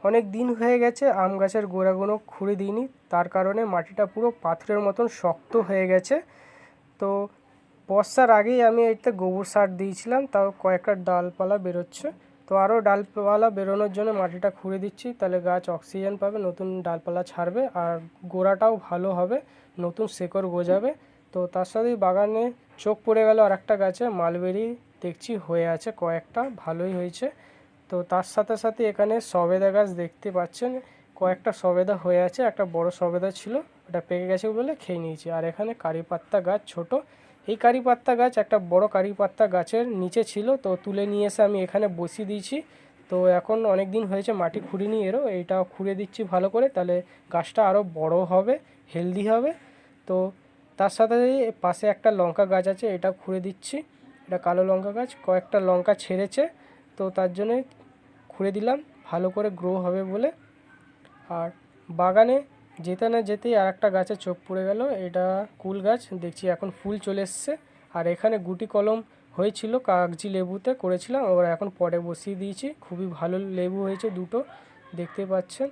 অনেক দিন হয়ে গেছে আম গাছের গোড়াগুলো খুঁড়ে দিইনি, তার কারণে মাটিটা পুরো পাথরের মতন শক্ত হয়ে গেছে। তো বর্ষার আগেই আমি এতে গোবর সার দিয়েছিলাম, তাও কয়েকটা ডালপালা বেরোচ্ছে। তো আরও ডালপালা বেরোনোর জন্য মাটিটা খুঁড়ে দিচ্ছি, তাহলে গাছ অক্সিজেন পাবে, নতুন ডালপালা ছাড়বে আর গোড়াটাও ভালো হবে, নতুন শেকড় গজাবে। তো তার সাথেই বাগানে চোখ পড়ে গেল আর একটা গাছে মালবেরি, দেখছি হয়ে আছে কয়েকটা, ভালোই হয়েছে। তো তার সাথে সাথে এখানে সবেদা গাছ দেখতে পাচ্ছেন, কয়েকটা সবেদা হয়ে আছে, একটা বড় সবেদা ছিল ওটা পেকে গেছে বলে খেয়ে নিয়েছি। আর এখানে কারি পাত্তা গাছ ছোট, এই কারি পাত্তা গাছ একটা বড় কারি পাত্তা গাছের নিচে ছিল, তো তুলে নিয়ে এসে আমি এখানে বসিয়ে দিয়েছি। তো এখন অনেক দিন হয়েছে মাটি খুঁড়িনি এরও, এইটাও খুঁড়ে দিচ্ছি ভালো করে, তাহলে গাছটা আরও বড় হবে, হেলদি হবে। তো তার সাথে পাশে একটা লঙ্কা গাছ আছে, এটা খুঁড়ে দিচ্ছি, এটা কালো লঙ্কা গাছ, কয়েকটা লঙ্কা ছেড়েছে, তো তার জন্যে খুঁড়ে দিলাম ভালো করে গ্রো হবে বলে। আর বাগানে যেতে না যেতেই আর একটা গাছে চোখ পড়ে গেল, এটা কুল গাছ, দেখছি এখন ফুল চলে এসছে। আর এখানে গুটি কলম হয়েছিল, কাগজি লেবুতে করেছিলাম, ওরা এখন পটে বসিয়ে দিয়েছি, খুবই ভালো লেবু হয়েছে দুটো, দেখতে পাচ্ছেন।